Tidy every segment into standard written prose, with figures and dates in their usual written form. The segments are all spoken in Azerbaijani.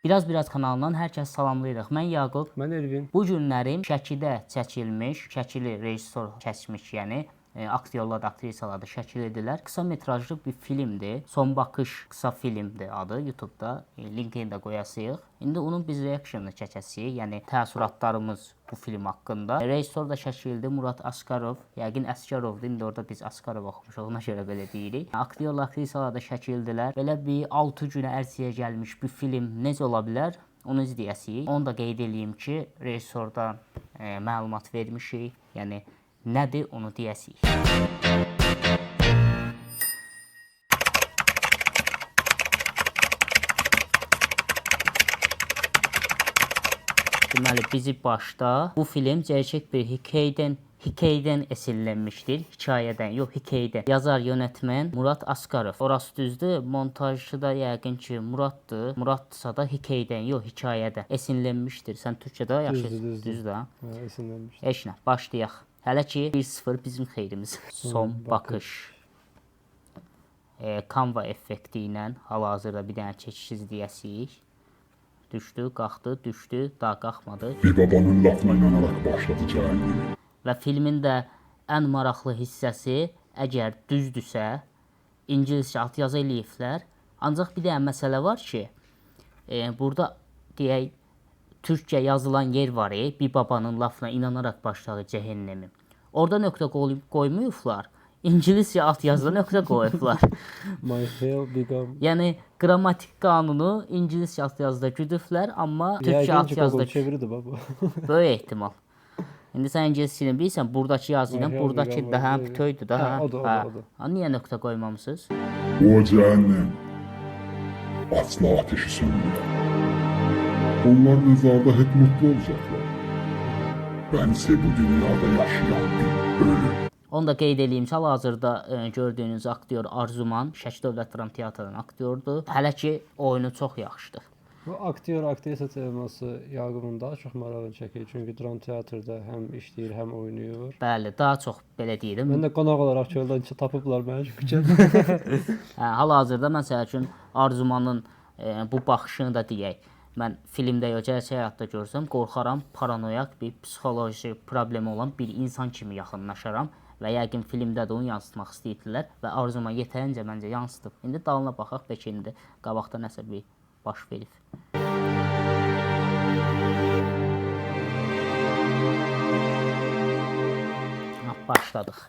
Biraz kanalından hər kəs salamlayırıq. Mən Yaqub. Mən Elvin. Bu günlərim Şəkidə çəkilmiş, Şəkili rejissor çəkmiş, yəni aktyorlar, aktrisalar da şəkil edirlər. Qısa metrajlı bir filmdir. Son baxış qısa filmdir adı. YouTube-da linkini də qoyasıyıq. İndi onun biz reaksiyonunu çəkəsirik. Yəni təəssüratlarımız bu film haqqında. Rejissor da şəkildir Murat Askarov. Yəqin Askarovdur. İndi orada biz Askarov oxumuşuq. Ona görə belə deyirik. Aktyorlar, aktrisalar da şəkildilər. Belə bir 6 günə ərsəyə gəlmiş bir film necə ola bilər? Onu izləyəsirik. Onu da qeyd edeyim ki, rejissordan məlumat vermişik. Yəni nədir onu deyəsirik. Deməli, bizi başda bu film gerçək bir hekayədən esinlənmişdir. Hekayədən, yox hekayədən. Yazar, yönetmen Murat Askarov. Orası düzdür. Montajçı da yəqin ki Muratdır. Muratdırsa da hekayədən, yox hekayədən esinlənmişdir. Sən türkçədə yaxşı düzdür ha? Hə, esinlənmişdir. Heç nə, başlayaq. Hələ ki 1-0 bizim xeyrimiz. Son baxış. Canva effekti ilə hal-hazırda bir dənə çəkiş izləyəsirik. Düşdü, qalxdı, düşdü, daha qalxmadı. Bir babanın lafına inanarak başladı cəhənnəmi. Və filmin də ən maraqlı hissəsi, əgər düzdürsə, ingiliscə altyazı eləyiblər. Ancaq bir dənə məsələ var ki, burada deyək, türkçə yazılan yer var, bir babanın lafına inanarak başladı cəhənnəmi. Orada nöqtə qoymayıblar. İngiliscə altyazıda nöqtə qoyublar. My hell become... Yəni qrammatik qanunu ingiliscə altyazıda güdüblər, amma türkçə altyazıda çeviridir baba. böyük ehtimal. İndi sən ingiliscəni bilirsən, buradakı yazı ilə buradakı daha bütöydür da. O da. Niyə nöqtə qoymamışsınız? O cəhənnəm asla ateşi söndürür. Onlar mezarda hep mutlu olacaklar. Bense bu dünyada yaşayan bir ölü. Onu da qeyd edeyim ki, hal-hazırda gördüyünüz aktyor Arzuman, Şəki Dövlət Dram Teatrının aktyordur. Hələ ki oyunu çox yaxşıdır. Bu aktyor, aktrisa teması Yaqubun daha çox marağını çəkir. Çünki dram teatrda həm işləyir, həm oynayır. Bəli, daha çox belə deyirəm. Mən də qonaq olaraq yoldan tapıblar məni çünki. Hal-hazırda məsəl üçün Arzumanın bu baxışını da deyək. Mən filmdə yox, gerçək həyatda görsəm, qorxaram, paranoyak bir psixoloji problemi olan bir insan kimi yaxınlaşaram. Və yəqin filmdə də onu yansıtmaq istəyirdilər və Arzuma yetərincə məncə yansıtıb. İndi dalına baxaq, bəlkə indi qabaqda nəsə bir baş verib. Başladıq.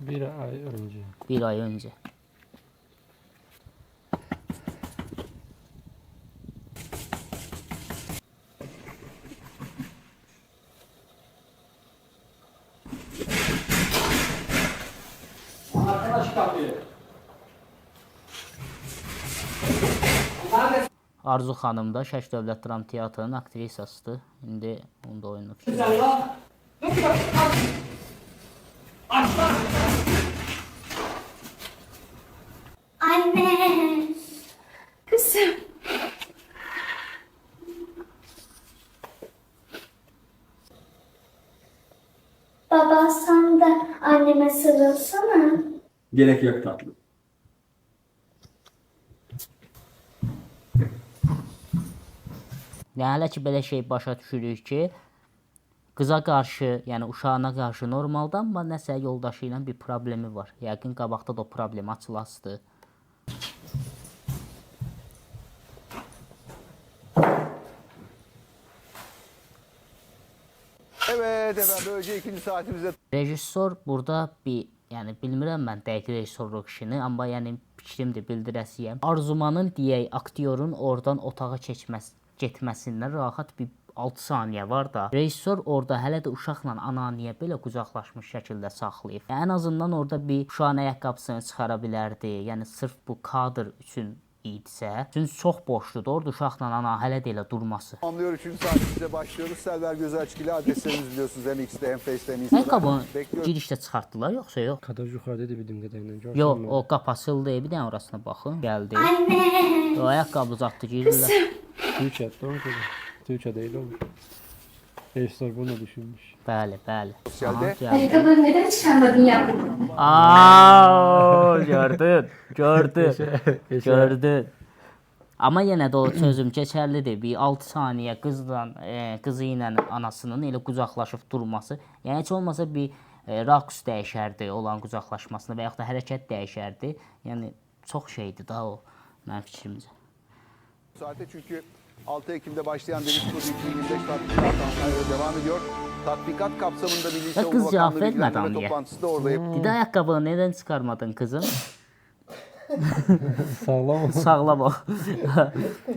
Bir ay öncə. Bir ay öncə. Arzu xanım da Şəki Dövlət Dram Teatrının aktrisasıdır. İndi onu da oyunu fikirləşdir. Anne! Kızım! Baba sen de anneme sarılsana. Gerek yok tatlım. Yəni hələ ki belə şey başa düşürük ki, qıza qarşı, yəni uşağına qarşı normalda, amma nəsə yoldaşı ilə bir problemi var. Yəqin qabaqda da o problemi açılasıdır. Evet efendim, böylece ikinci saatimizde... Rejissor burada bir, yəni bilmirəm mən dəqiq rejissorluq işini, amma yəni fikrimdir, bildirəsiyəm. Arzumanın deyək, aktyorun oradan otağa getməsindən rahat bir 6 saniyə var da. Rejissor orada hələ də uşaqla ananiyə belə qucaqlaşmış şəkildə saxlayıb. Yəni, ən azından orada bir uşağın ayaqqabısını çıxara bilərdi. Yəni sırf bu kadr üçün idisə. Çünki çox boşludur. Orada uşaqla ana hələ də elə durması. Anlıyor 3. saatimizde başlıyoruz. Selver Gözaçgili adreslerimiz biliyorsunuz hem X'de hem Face'de hem Instagram'da. Ayaqqabını girişdə çıxartdılar yoxsa yox? Kadar yuxarıda bildim qədərindən. Yox, o qapasıldı. Bir dənə orasına baxın. Gəldi. Anne! O ayaqqabı uzatdı, girdilər. Türkçe değil olur. Rejissor bunu düşünmüş. Bəli. Geldi. Ayakkabını neden çıkarmadın yavrum? Gördün. Amma yenə də o sözüm keçərlidir. Bir 6 saniyə qızı ilə anasının elə qucaqlaşıb durması, yəni heç olmasa bir raqs dəyişərdi olan qucaqlaşmasını və yaxud da hərəkət dəyişərdi. Yəni çox şeydir da o mənim fikrimcə. Saate çünkü 6 Ekim'de başlayan Deniz Kodu 2025 tatbikatı Antalya'da devam ediyor. Tatbikat kapsamında Milli kız Savunma cevap Bakanlığı vermedi bilgilendirme anne. toplantısı da orada Didi ayaqqabını nədən çıxarmadın qızım? Sağlam ol. Sağlam ol.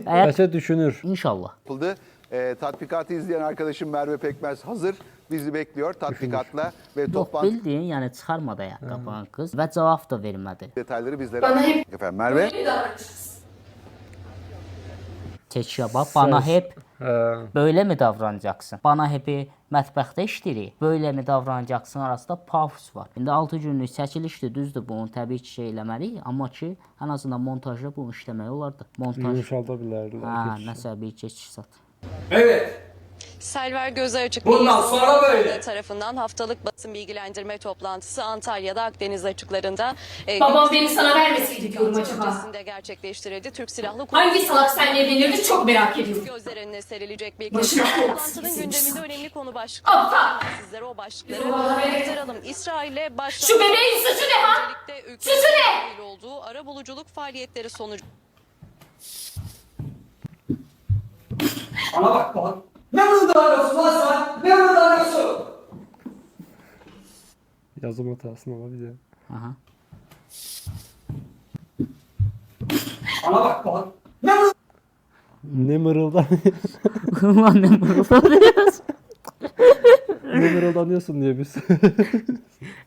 Bəlkə düşünür. İnşallah. yapıldı. Tatbikatı izleyen arkadaşım Merve Pekmez hazır. Bizi bekliyor tatbikatla ve Yox, toplantı bildiyin, yəni çıxarmadı ayaqqabını qız və cavab da vermədi. detayları bizlere Bana anlatacak. hep Efendim Merve. Teçyaba bana hep Hə. böyle mi davranacaksın? Bana hepi mətbəxdə işləyirik. Böyle mi davranacaksın arasında pafus var. İndi 6 günlük çəkilişdir, düzdür, bunu təbii ki şey eləməliyik, amma ki ən azından montajda bunu işləmək olardı. Montaj. Yumuşalda bilərdilər. Ha, keçiş. nəsə bir keçiş sat. Evet. Selver Gözer Açık Bundan sonra böyle. tarafından haftalık basın bilgilendirme toplantısı Antalya'da Akdeniz açıklarında Babam beni sana vermeseydi diyorum acaba. öncesinde gerçekleştirildi. Türk Silahlı Hangi salak seninle evlenirdi çok merak ediyorum. gözler önüne serilecek bir Başına kez. koymak Toplantının istemişsin. gündeminde önemli konu başlıkları. Aptal! Sizlere o başlıkları Vallahi- aktaralım. İsrail'le başlayan Şu bebeğin suçu ne ha? öncelikle Suçu ne? ülkenin olduğu arabuluculuk faaliyetleri sonucu. Ana bak bak. Ne mırıldanıyorsun lan sen? Ne mırıldanıyorsun? Yazım hatasını olabilir. Aha. Ana bak bak. Ne mırıldanıyor? Ulan ne mırıldanıyorsun? Ne mırıldanıyorsun diye biz.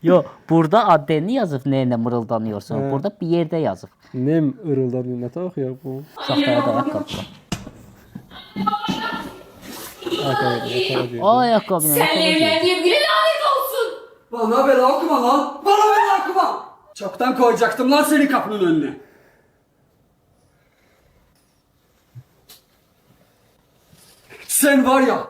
Yo, burada adını yazıb nə mırıldanıyorsun. Hə. Burada bir yerdə yazıb. Ne mırıldanıyor? Ne tak ya bu? Saxtaya da ayaqqabı. Ayakkabı. O ayaqqabı nə? Seninle evlendiğim güne lanet olsun. Bana bela okuma lan. Bana bela okuma. Çoktan koyacaktım lan seni kapının önüne. Sen var ya,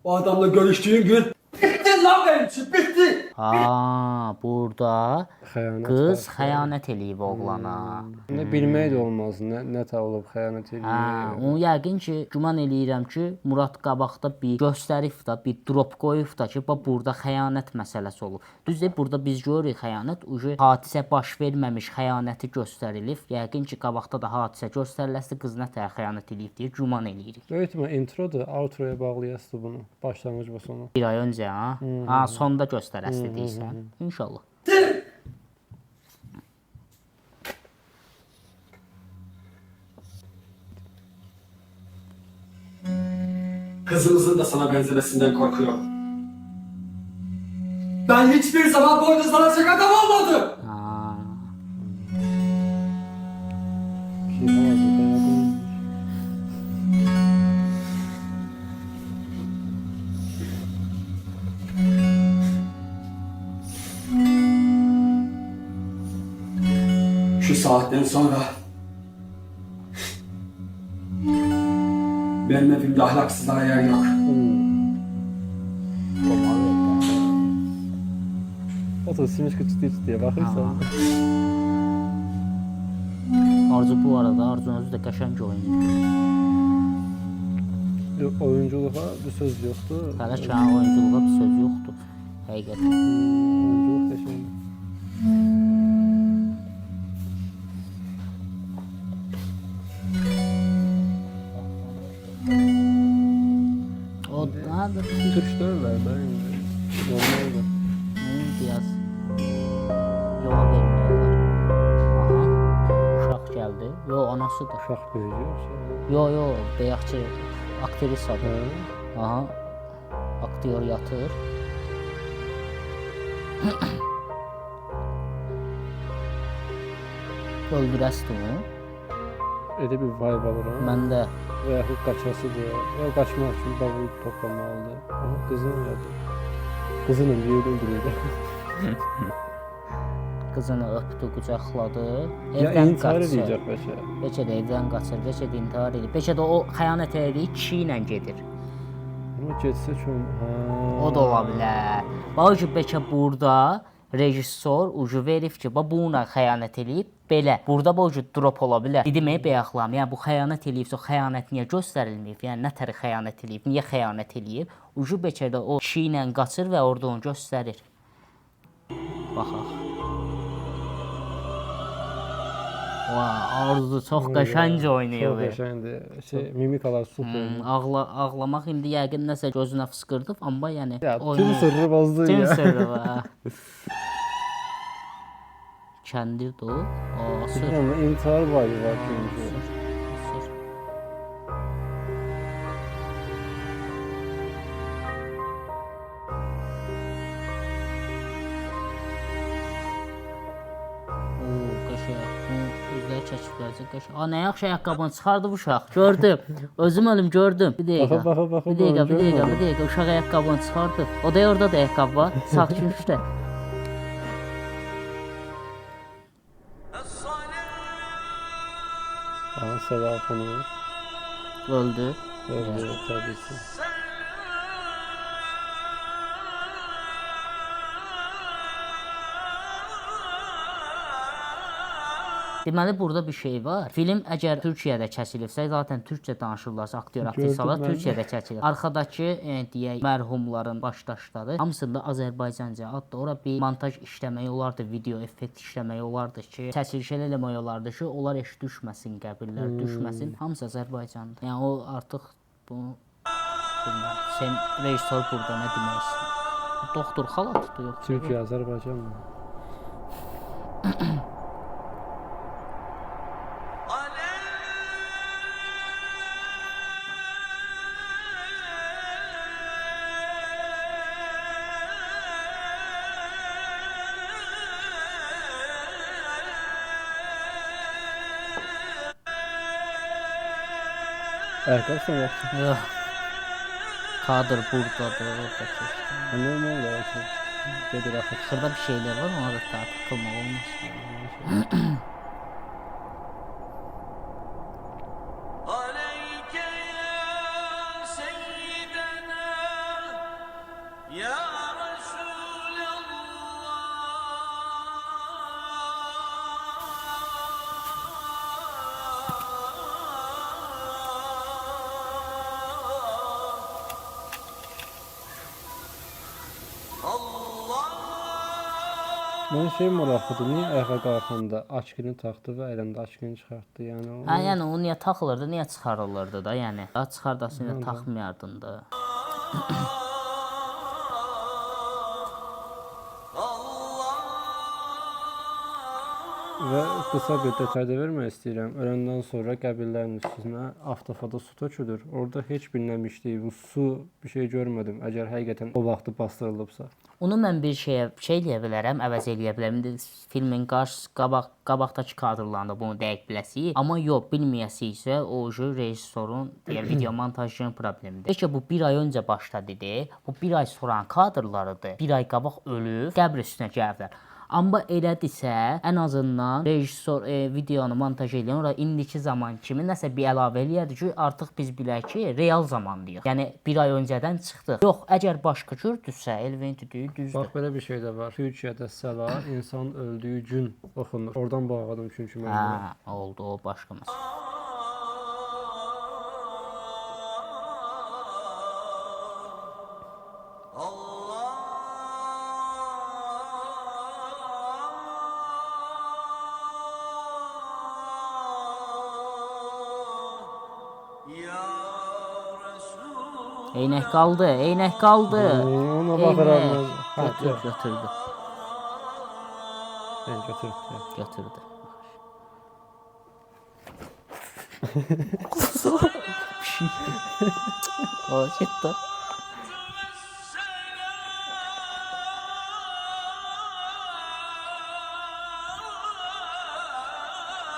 o adamla görüştüğün gün bittin lan benim için, bitti. Ha, burada Xəyanət qız var. xəyanət eləyib oğlana. Ne bilmək də olmaz. Ne ta olub xəyanət Hə, edir. onu yəqin ki, güman eləyirəm ki, Murad qabaqda bir göstərib da, bir drop qoyub da ki, bax burada xəyanət məsələsi olub. Düzdür, burada biz görürük xəyanət, ucu hadisə baş verməmiş xəyanəti göstərilib. Yəqin ki, qabaqda da hadisə göstəriləsi qız nətər xəyanət eləyib deyə güman eləyirik. Böyük ihtimal introdur. Outroya bağlayasdı bunu. Başlanğıc və sonu. Bir ay öncə, ha? Ha, sonda göstərəsi deyirsən. İnşallah. Kızımızın da sana benzemesinden korkuyorum. Ben hiçbir zaman boynuzlanacak adam olmadım. Ha. Ki hazırda yaxın. Şu saatten sonra benim evimde ahlaksızlara yer yok. Otur simişki ciddi baxırsan. Arzu bu arada Arzu özü də qəşəng oynayır. Oyunculuğa bir söz yoxdur. Hələ ki, oyunculuğa bir söz yoxdur. Həqiqətən. Oyunculuk qəşəng. O da Türkdürlər də indi. Normaldır. biraz yola vermiyorlar. Aha. Uşaq gəldi. Yo, anasıdır. Uşaq böyüyür yoxsa? Yo, yo, bəyəxçi aktrisadır. Hə? Aha. Aktyor yatır. Öldürəsdi onu. Elə bir vibe alıram. Mən də Və yaxud qaçasıdır. Və qaçmaq üçün bavul toplamalıdır. Ama qızın nədir? Qızını bir yerdə öldürürdü. qızını öpdü, qucaqladı. Ya Evdən intihar qaçır. edəcək bəlkə. Bəlkə də evdən qaçır, bəlkə də intihar edir. Bəlkə də o xəyanət elədiyi kişi ilə gedir. Amma getsə çox... O da ola bilər. Bax ki, bəlkə burada rejissor ucu verib ki, bax bununla xəyanət eləyib, belə. Burada bu cür drop ola bilər. Dedim bayaqlam, yəni bu xəyanət eləyibsə, xəyanət niyə göstərilməyib? Yəni nə tər xəyanət eləyib? Niyə xəyanət eləyib? Ucu beçərdə o kişi ilə qaçır və orada onu göstərir. Baxaq. Arzu çox qəşəng oynayır. Çox qəşəngdir. Mimikalar super. Ağlamaq indi yəqin nəsə gözünə fısqırdıb, amma yəni Ya tüm sırrı bozdu Tüm ya. sırrı var. Kəndir o. Sır. Ama intihar var çünkü. Nə yaxşı ayaqqabını çıxardı bu uşaq. Gördüm. Özüm ölüm gördüm. Bir dəqiqə. Baxa. Bir dəqiqə. Uşaq ayaqqabını çıxardı. O da orada da ayaqqabı var. Sağ üstə. Sedafını Öldü. öldü tabii ki. Deməli burada bir şey var. Film əgər Türkiyədə kəsilibsə, zaten türkcə danışırlarsa, aktyor aktrisalar Gördüm mən. Türkiyədə çəkilir. Arkadakı deyək mərhumların başdaşları hamısında Azərbaycanca. Hətta ora bir montaj işləmək olardı, video effekt işləmək olardı ki, çəkiliş eləmək olardı ki, onlar heç düşməsin, qəbirlər düşməsin. Hamısı Azərbaycandır. Yəni o artıq bunu bilmirəm. Sen rejissor burada nə demək istəyir? Doktor xalatıdır yoxsa? Türkiye, Azerbaycan mı? Ayakkabısın vakti. Yox. Kadr buradadır, orada keçdi. Normal da olsun. Gedir axır. Xırda bir şeyler var, ona da takılmaq olmaz. Mən şey maraqlıdır, niyə ayağa qalxanda açkini taxdı və əlində açkini çıxartdı? Yəni o... Hə, yəni o niyə taxılırdı, niyə çıxarılırdı da, yəni. Daha çıxardasını taxmayardın da. Və qısa bir detay da vermək istəyirəm. Öləndən sonra qəbirlərin üstünə avtofada su tökülür. Orada heç bilməmişdik, bu su bir şey görmədim. Əgər həqiqətən o vaxtı bastırılıbsa. Onu mən bir şey eləyə bilərəm, əvəz eləyə bilərəm. İndi filmin qabaqdakı kadrlarında bunu dəqiq biləsik. Amma yox, bilməyəsiksə o rejissorun, video montajının problemidir. Bəlkə bu bir ay öncə başladı idi. Bu bir ay sonra kadrlarıdır. Bir ay qabaq ölüb, qəbr üstünə gəliblər. Amma elədirsə, ən azından rejissor videonu montaj edən ora indiki zaman kimi nəsə bir əlavə eləyərdi ki, artıq biz bilək ki, real zamandayıq. Yəni bir ay öncədən çıxdıq. Yox, əgər başqa cürdürsə, Elvin düdüyü düzdür. Bax belə bir şey də var. Türkiyədə səla insan öldüyü gün oxunur. Oradan bağladım çünki mən. Hə, oldu, o başqa məsələ. Eynək qaldı, eynək qaldı. Ona baxıram. Götürdü. Ben götürdüm. Götürdü. O çıktı.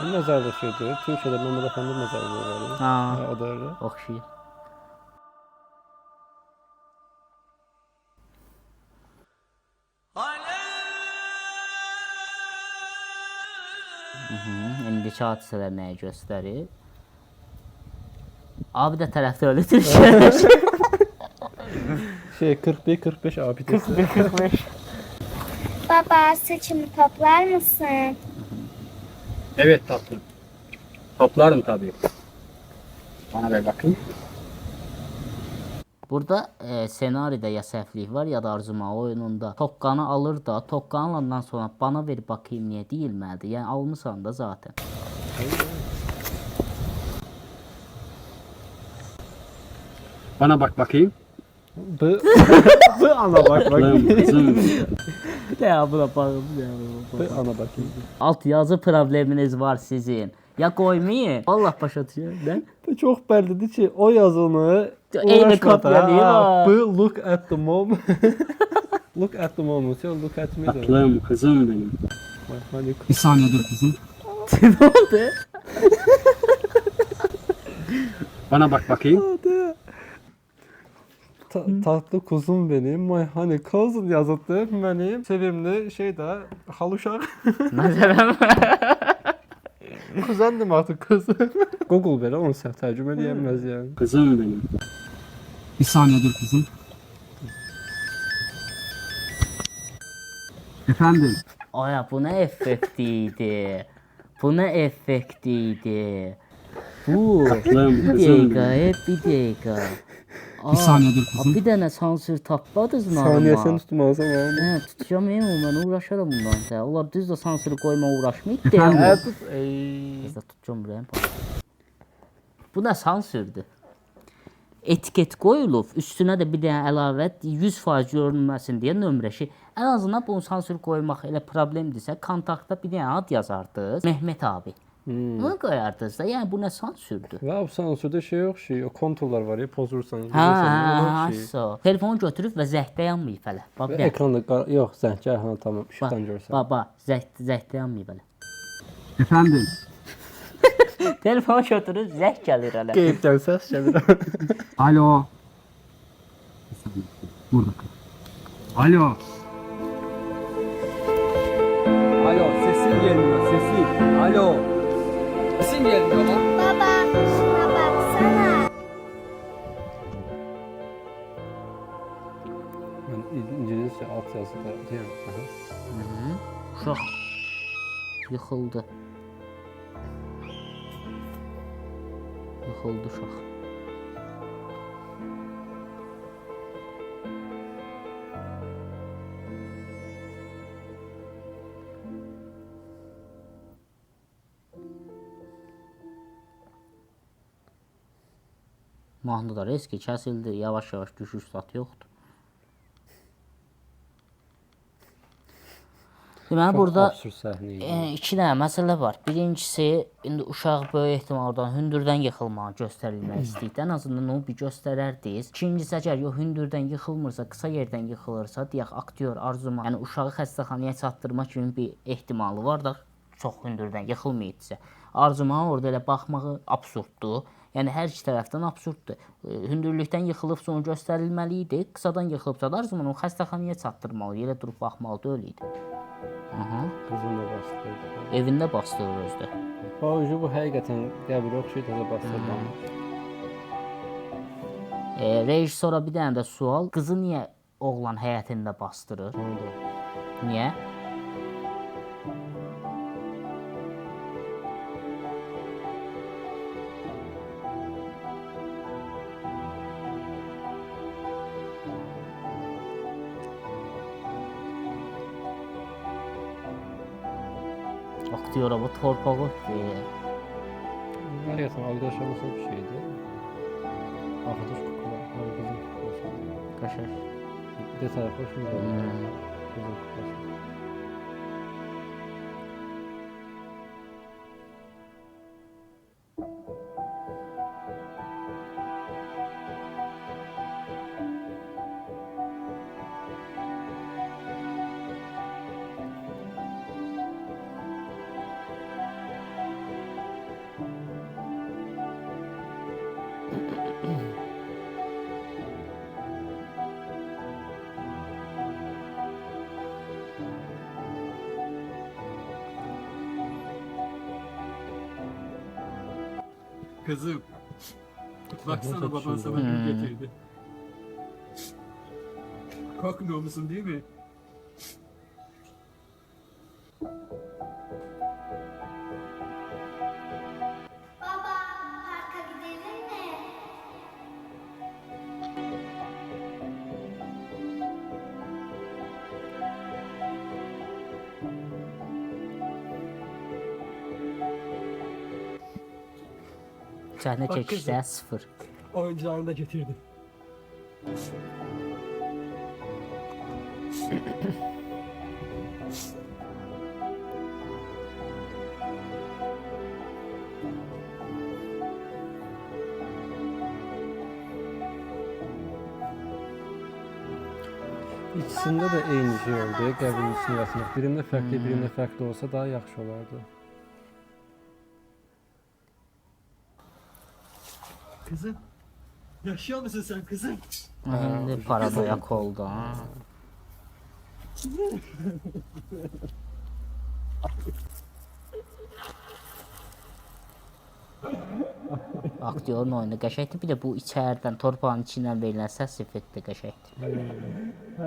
Bu məzarlıq şeydir. Türkiyədə Məhəmməd Əfəndi məzarlığı var. Ha. O da öyle. Oxşayır. İndiki hadisələr nəyə göstərir? Abi də tərəfdə ölü Türkiyədə. Şey 41-45 abidəsi. 41-45. Baba saçımı toplar mısın? Evet tatlım. Toplarım tabii. Bana ver bakayım. Burada senaride ya səhvlik var ya da Arzuma oyununda tokkanı alır da tokkanı alandan sonra bana ver bakayım niye deyilmədi. Yəni almısan da zaten. Bana bak bakayım. Bu ana bak bak. Tatlım kızım. Ya buna bakın. Bu ana bakayım. Alt yazı probleminiz var sizin. Ya koymayın. Allah başa düşüyor. Ben Bu çox bəllidir ki, o yazını Eyni uğraşmadan, kopyalıyı ha, var. Bu look at the mom. Look at the moment. Yok look at me de. Tatlım kızım benim. Hadi. Bir saniye dur kızım. ne oldu? Bana bak bakayım. Tatlı kuzum benim, my honey cousin yazıbdı. Mənim sevimli şey də hal uşaq. Məsələn. Kuzendim artık kız. Google belə onu səhv tərcümə edəməz yəni. Kızım benim. Bir saniye dur kızım. Efendim. Aya bu nə effektiydi. Bu nə effektiydi. Bu. Tatlım Bir kızım. dəqiqə, bir dəqiqə. Bir saniye dur kızım. Bir dənə sansür tapladınız mı? Saniyəsini tutmalısam ama. Hə, tutacağım mən uğraşaram bundan da. Onlar düz də sansürü qoyma uğraşmayıb Efendim? deyə. Tut. Ey. Biz də tutacağım buraya. Bu nə sansürdür? Etiket qoyulub, üstünə də bir dənə əlavə 100% görünməsin deyə nömrəşi. Ən azından bunu sansür qoymaq elə problemdirsə, kontaktda bir dənə ad yazardınız. Mehmet abi. Bunu qoyardınız da. Yəni bu nə sansürdür? Və bu sansürdə şey yox ki, o konturlar var ya, pozursanız. Hə, telefonu götürüb və zəhdə yanmayıb hələ. Bax, Və ekranda yox, zəngər ha tamam, işıqdan görsən. Baba, zəhdə yanmayıb hələ. Efendim. Telefonu götürüb zəh gəlir hələ. Qeybdən səs gəlir. Alo. Bir saniye. Burada. Alo. Alo sesin gelmiyor sesin. Alo. Sesin gelmiyor lan. Baba şuna baksana. Mən İngiliscə alt yazıda deyirəm. Uşaq yıxıldı. Yıxıldı uşaq. Mahnı da riski kəsildi, yavaş-yavaş düşüş zat yoxdur. Deməli burada Absurd səhnə idi. iki dənə məsələ var. Birincisi, indi uşaq böyük ehtimaldan hündürdən yıxılmağı göstərilmək istəyir. Ən azından onu bir göstərərdiniz. İkincisi, əgər yox hündürdən yıxılmırsa, qısa yerdən yıxılırsa, deyək aktyor Arzuma, yəni uşağı xəstəxanaya çatdırmaq kimi bir ehtimalı var da, çox hündürdən yıxılmayıbsa. Arzumanın orada elə baxmağı absurddur. Yəni hər iki tərəfdən absurddur. Hündürlükdən yıxılıbsa onu göstərilməli idi. Qısadan yıxılıbsa da Arzuman onu xəstəxanaya çatdırmalı, elə durub baxmalı da öyle idi. Qızın da bastırdı. Evində bastırır özdə. Bu həqiqətən qəbir oxşuyur, təzə bastırdı. Rejissora bir dənə də sual. Qızı niyə oğlan həyətində bastırır? Niyə? Aktyora bu torpağı Həqiqətən arkadaş olmasa bir şeydi. Arkadaş kukla, kızın kuklası. qaşır. Bir de tarafı hoşuma geldi. Kızın kuklası. Kızım. Baksana baban sana gül getirdi. Korkmuyor musun değil mi? Sahne çəkişdə 0. Oyuncularını da getirdi. İkisində də eyni şey oldu. Qəbul sırasında. Birində fərqli, birində fərqli olsa daha yaxşı olardı. Kızım. Yaşıyor musun sen kızım? İndi paranoyak oldu. Ha. Aktyorun oyunu qəşəngdir. Bir də bu içərdən torpağın içindən verilən səs effekti qəşəngdir.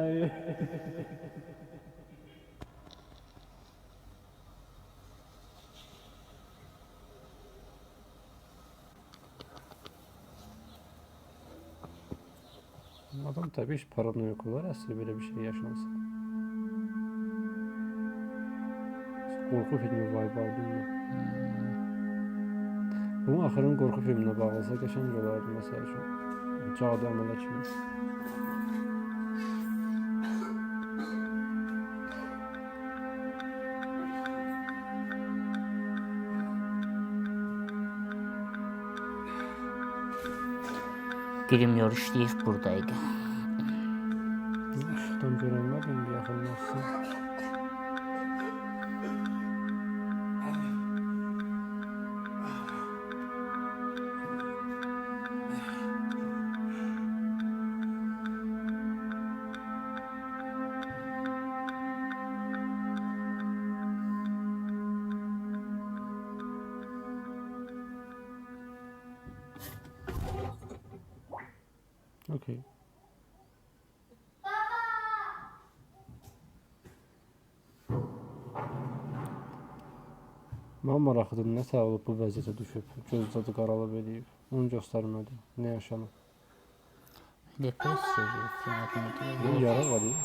Adam tabii hiç paranoyak olar əslində belə bir şey yaşansa. Qorxu filmi vibe aldım ben. Bunu axırın qorxu filminə bağlasa qəşəng olardı məsəl üçün. Cadu əmələ kimi. Grimyor işləyir buradaydı. Işıqdan görünmədim bir yaxınlaşsın. Okey. Mən maraqlıdır, nə səbəb olub bu vəziyyətə düşüb, göz dadı qaralıb eləyib. Onu göstərmədi, nə yaşanıb. Depressiya Bir yara var ya.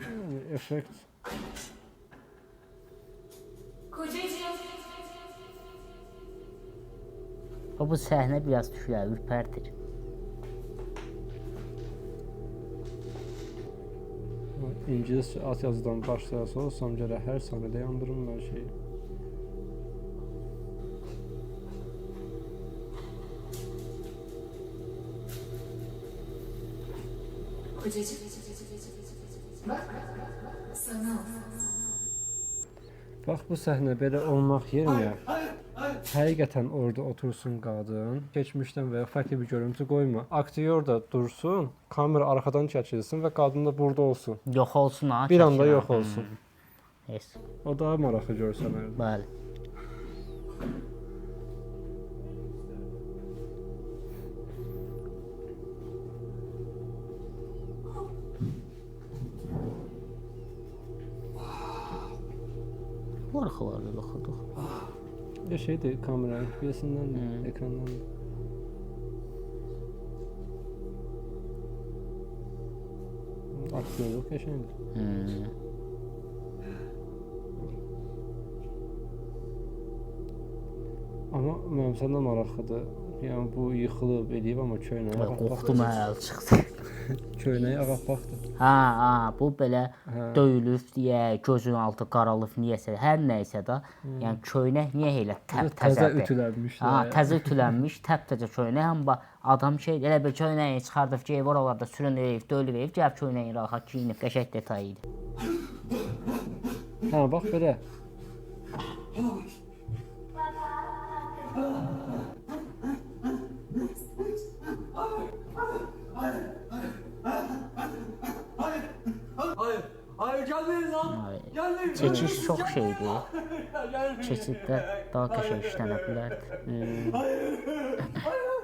Yani effekt. Kocacığım. Bu səhnə biraz düşülər, ürpərtir. İngiliscə at yazıdan başlayarsa olsam gərək hər saniyədə yandırım mən şeyi. Kocacığım. Bak. Sana. Bax bu səhnə belə olmaq yerinə həqiqətən orada otursun qadın, keçmişdən və ya fərqli bir görüntü qoyma. Aktyor da dursun, kamera arxadan çəkilsin və qadın da burada olsun. Yox olsun ha. Bir anda çəkilən. yox olsun. Yes. O daha maraqlı görsənərdi. Bəli. Qorxulardı, oxuduq. Ya şeydir, kameranın küpəsindən, ekrandan. Aktyorluq qəşəngdir. Amma mənim səndə maraqlıdır. Yəni bu yıxılıb eləyib amma köynəyə ağappaqdır. Qorxdum əl çıxdı. Köynəyə ağappaqdır. Ha, bu belə Hə. döyülüb deyə, gözün altı qaralıb niyəsə, hər nəysə də, yəni köynək niyə elə Təzə təzədir? ütülənmiş. Ha, təzə ütülənmiş, təzə köynək, amma adam şey elə bir köynəyi çıxardıb ki, oralarda sürünüb, döyülüb, gəlib köynəyi rahat geyinib, qəşəng detay idi. Hə, bax belə. Hayır. Hayır gelmeyin lan. Ay, Gelmeyin. Çekiş çox şeydir. Keçiddə daha qəşəng işlənə bilərdi. Hayır. Hayır.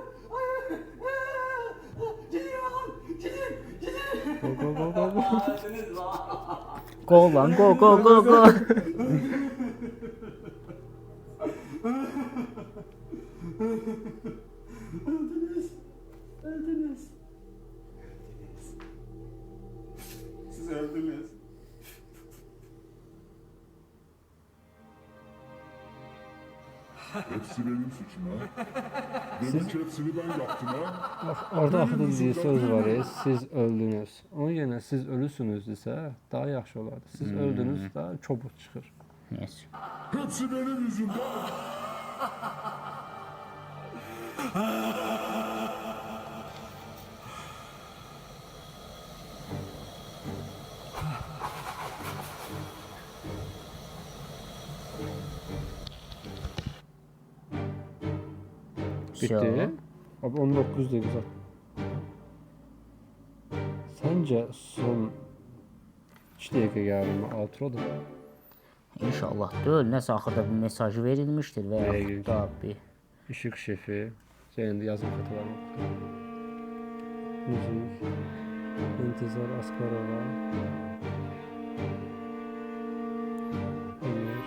Gidin lan. Gidin. Gidin. Go go go go. Geldiniz lan. Go lan, go go go go. Öldünüz. Siz öldünüz. Hepsi benim suçum ha. Demek hepsini ben yaptım ha. Bax, orada axıda dediyi söz var ya, siz öldünüz. Onun yerine siz ölüsünüz desə, daha yaxşı olardı. Siz öldünüz, daha çobuk çıxır. Neyse. Hepsi benim yüzümden. Bitti. Abi 19 güzel. Sence son 2 dəqiqə gəlmə outrodur. İnşallah deyil. Nəsə axırda bir mesajı verilmişdir və Dəqiq. yaxud da bir İşıq şefi, senin yazım xətalarını. Müzik, İntizar Askarova, Ömer,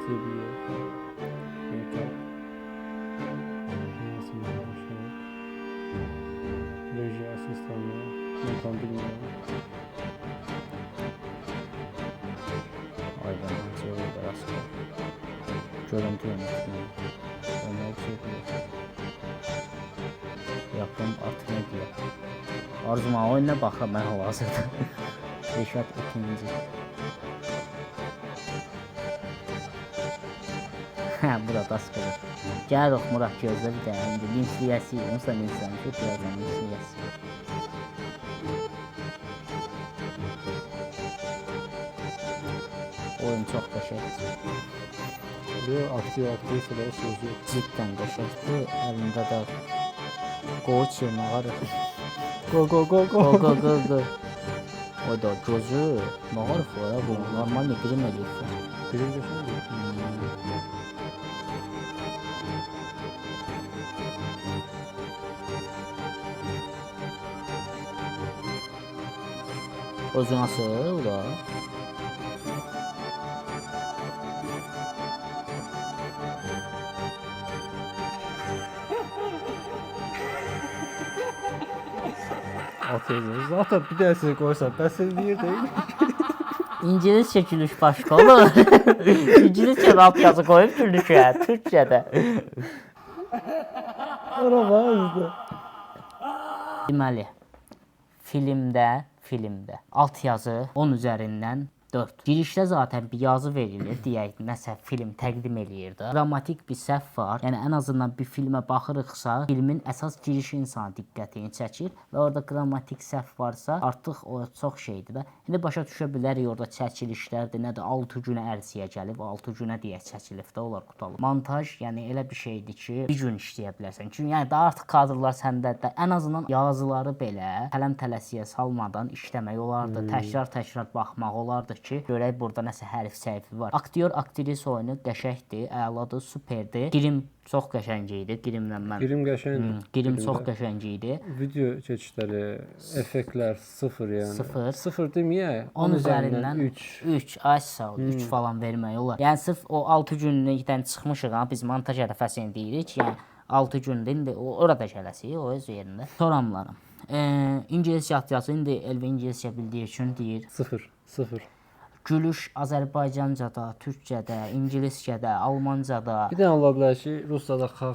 Tibiyev, Make-up, Yasin Başak, Reji asistanı, Mekan bilmiyorum. aydan çevir asıl. Görüntü yönetmeni. Ömer Çelik. Yapım at medya. Arzuma oyuna baxıram mən hal-hazırda. Reşat ikinci. Bu da daskıdır. Gəl oxumuraq gözlə bir dənə. İndi linçliyəsiyim. Onsuz da linçləmişik. Birazdan linçliyəsiyim. Oyun çox qəşəngdir. Ve aktiv aktrisalara söz yok. Cidden qəşəngdir. Əlində də qol çırmağı. Go go go go. Go. O da gözü mağarıq var ya bu. Normal grim eləyir. Birinci şey mi? Özü nasıl da? Atıyorsunuz. Zaten bir dersini koysan ben seni niye değil? İngilis çəkiliş başqa olur. İngiliscə alt yazı qoyub gülüşə, Türkçədə. Ona bazı. Deməli, filmdə alt yazı 10 üzərindən 4. Girişdə zaten bir yazı verilir, deyək, nəsə film təqdim eləyir də. Dramatik bir səhv var. Yəni ən azından bir filmə baxırıqsa, filmin əsas girişi insan diqqətini çəkir və orada dramatik səhv varsa, artıq o çox şeydir də. İndi başa düşə bilərik orada çəkilişlərdir, nədir 6 günə ərsiyə gəlib, 6 günə deyə çəkilib də onlar qutalıb. Montaj, yəni elə bir şeydir ki, bir gün işləyə bilərsən. Çünki yəni daha artıq kadrlar səndə də ən azından yazıları belə tələm-tələsiyə salmadan işləmək olardı. Təkrar baxmaq olardı ki, görək burada nəsə hərf səhvi var. Aktyor, aktrisa oyunu qəşəngdir, əladır, superdir. Girim çox qəşəng idi. Girimlə mən. Girim qəşəng. Girim çox qəşəng idi. Video keçişləri, effektlər 0 yəni. 0. 0 deməyə 10 üzərindən 3. Ay sağ ol. 3 falan vermək olar. Yəni sırf o 6 günlükdən çıxmışıq ha, biz montaj ərəfəsini deyirik. Yəni 6 gündə indi orada gələsik, o öz yerində. Soramlarım. İngiliscə yazı indi Elvi ingiliscə bildiyi üçün deyir 0. gülüş Azərbaycancada, Türkcədə, İngiliscədə, Almancada. Bir dənə ola bilər ki, Ruscada xa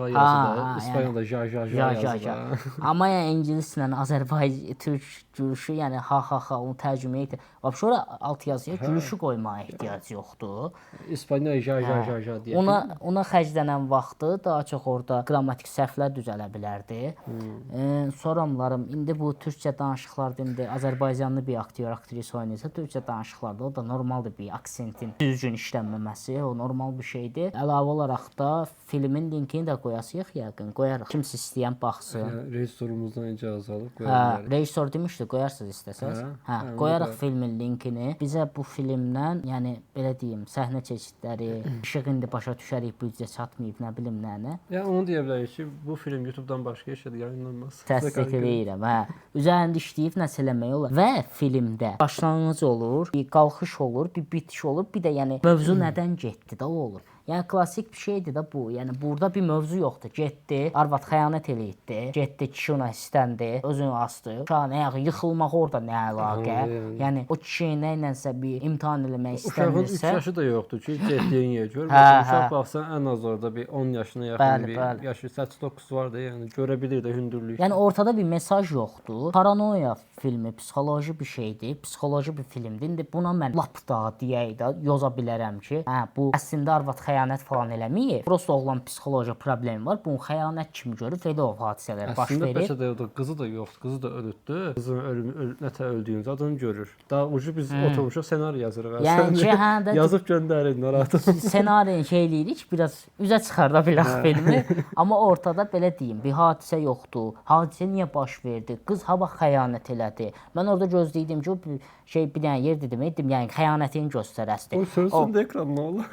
yazıda, İspanyolda ja yazıda. Amma yəni ingilislə Azərbaycan Türk gülüşü, yəni ha onu tərcümə edir. Vəbşə ora alt yazıya gülüşü qoymağa ehtiyac yoxdur. İspanyol ja deyə. Ona xərclənən vaxtı daha çox orada qrammatik səhvlər düzələ bilərdi. Soramlarım, indi bu türkcə danışıqlarda indi Azərbaycanlı bir aktyor, aktrisa oynayırsa, türkcə danışıqlarda o da normaldır bir aksentin düzgün işlənməməsi, o normal bir şeydir. Əlavə olaraq da filmin linkini də qoyasıyıq yəqin, qoyarıq. Kimsə istəyən baxsın. Rejissorumuzdan icazə alıb qoya bilərik. Rejissor demişdi, qoyarsınız istəsəz. Qoyarıq filmin linkini. Bizə bu filmdən, yəni belə deyim, səhnə keçidləri, işıq indi başa düşərik, büdcə çatmayıb, nə bilim nə. Yəni onu deyə bilərik ki, bu film YouTube-dan başqa heç yerdə yayınlanmaz. Təsdiq edirəm, hə. Üzərində işləyib nəsə eləmək olar. Və filmdə başlanğıc olur, bir qalx qalxış olur, bir bitiş olur, bir də yəni mövzu nədən getdi də o olur. Yəni klassik bir şeydir də bu. Yəni burada bir mövzu yoxdur. Getdi, arvad xəyanət eləyirdi, getdi kişi ona istəndi, özünü asdı. Uşağın ayağı yıxılmaq orada nə əlaqə? Yəni o kişi nə ilənsə bir imtahan eləmək Uşağın 3 istəmirsə, yaşı da yoxdur ki, getdiyin yer gör. Hə, Uşaq hə. baxsan ən az orada bir 10 yaşına yaxın Bəli, bir bəli. yaşı 8-9 var da, yəni görə bilir də hündürlük. yəni ortada bir mesaj yoxdur. Paranoya filmi psixoloji bir şeydir, psixoloji bir filmdir. İndi buna mən lap da deyək də yoza bilərəm ki, hə bu əslində arvad xəyanət falan eləməyib. Prosta oğlan psixoloji problemi var. Bunu xəyanət kimi görüb elə o hadisələr baş Əslində verir. bəlkə də o da qızı da yoxdur, qızı da ölübdü. Qızın nətə öldüyünü adını görür. Daha ucu biz oturmuşuq ssenari yazırıq. Yəni ki, hə də yazıb göndərin narahat olma. ssenarini şey eləyirik, biraz üzə çıxarda bilərik filmi. Amma ortada belə deyim, bir hadisə yoxdur. Hadisə niyə baş verdi? Qız hava xəyanət elədi. Mən orada gözləyirdim ki, o bir dənə yer dedim, yəni xəyanətini göstərəsdi. O sönsün də ekran nə olur?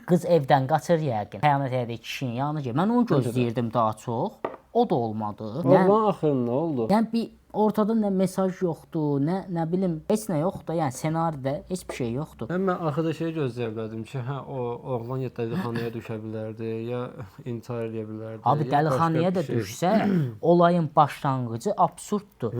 Qız evdən qaçır yəqin. Xəyanət elədi kişinin yanına gəlir. Mən onu gözləyirdim daha çox. O da olmadı. Oğlan axırı nə oldu? Yəni bir ortada nə mesaj yoxdur, nə bilim, heç nə yoxdur. Yəni ssenaridə heç bir şey yoxdur. Mən axırda şey gözləyə bilərdim ki, hə o oğlan ya dəlixanaya düşə bilərdi, ya intihar edə bilərdi. Abi ya dəlixanaya başqa da bir şey. düşsə, olayın başlanğıcı absurddur.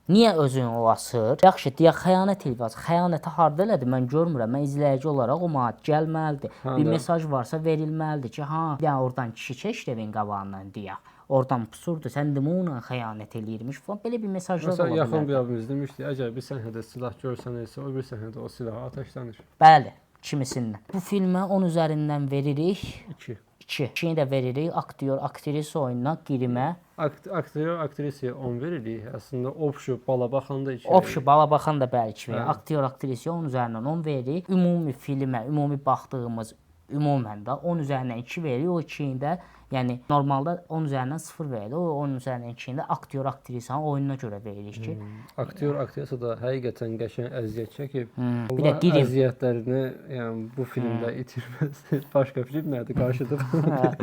Niyə özünü o asır? Yaxşı, deyək xəyanət eləyir. Xəyanəti harda elədi? Mən görmürəm. Mən izləyici olaraq o mənə gəlməlidir. Bir mesaj varsa verilməlidir ki, ha, bir dənə oradan kişi keçdi evin qabağından deyək. Oradan pusurdu, sən demə ona xəyanət eləyirmiş falan. Belə bir mesajlar Məsələn, ola yaxın bir bilər. abimiz demişdi, əgər bir səhnədə silah görsənirsə, o bir səhnədə o silahı atəşlənir. Bəli, kimisindən. Bu filmə 10 üzərindən veririk 2. 2. 2-ni də veririk aktyor, aktrisa oyununa, girimə. Aktyor, aktrisaya 10 veririk. Əslində obşu bala baxanda 2. Obşu bala baxan da bəlkə verir. Aktyor, aktrisaya 10 üzərindən 10 veririk. Ümumi filmə, ümumi baxdığımız ümumən də 10 üzərindən 2 veririk. O 2-ni də yəni normalda 10 üzərindən 0 verilir. O 10 üzərindən 2-ni də aktyor, aktrisanın oyununa görə veririk ki, Aktyor, aktrisa da həqiqətən qəşəng əziyyət çəkib. Bir də girim. əziyyətlərini, yəni bu filmdə itirməz. Başqa film nədir qarşıdır?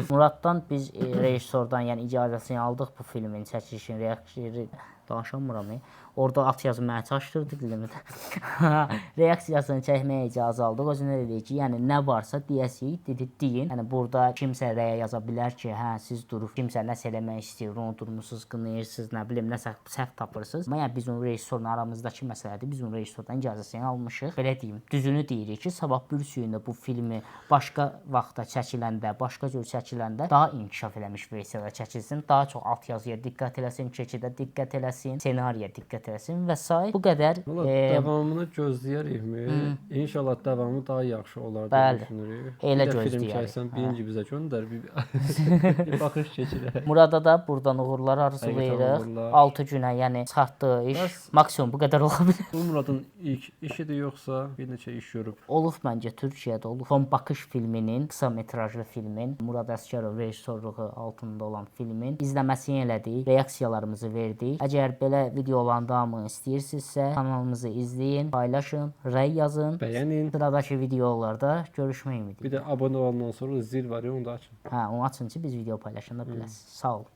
Muraddan biz rejissordan yəni icazəsini aldıq bu filmin çəkilişini, reaksiyasını danışamıram. Orada at yazı mənə çaşdırdı dilimdə. Reaksiyasını çəkməyə icazə aldıq. Özünə dedik ki, yəni nə varsa deyəsik, deyin. Yəni burada kimsə rəyə yaza bilər ki, hə siz durub kimsə nəsə eləmək istəyir, onu durmusunuz, qınayırsınız, nə bilim nəsə səhv tapırsınız. Amma yəni biz onun rejissorla aramızdakı məsələdir. Biz onun rejissordan icazəsini almışıq. Belə deyim, düzünü deyirik ki, sabah bürsüyündə bu filmi başqa vaxtda çəkiləndə, başqa cür çəkiləndə daha inkişaf eləmiş versiyada çəkilsin, daha çox alt yazıya diqqət eləsin, keçidə diqqət eləsin, ssenariyə diqqət eləsin və sair. Bu qədər. Valla davamını gözləyərikmi? İnşallah davamı daha yaxşı olar Bəli, deyə düşünürük. elə Bir də film gözləyərik. çəksən birinci bizə göndər, bir baxış keçirək. Murada da buradan uğurlar Həqiqətən arzulayırıq. uğurlar. 6 günə, yəni çıxartdığı iş maksimum bu qədər ola bilər. Bu Muradın ilk işidir yoxsa bir neçə iş görüb? Olub məncə Türkiyədə olub. Son Bakış filminin, qısa metrajlı filmin, Murad Əsgərov rejissorluğu altında olan filmin izləməsini elədik, reaksiyalarımızı verdik. Əgər belə videoların davamını istəyirsinizsə, kanalımızı izləyin, paylaşın, rəy yazın. Bəyənin. Sıradakı videolarda görüşmək ümidi. Bir də abunə olandan sonra zil var ya, onu da açın. Hə, onu açın ki, biz video paylaşanda biləsiniz. Sağ olun.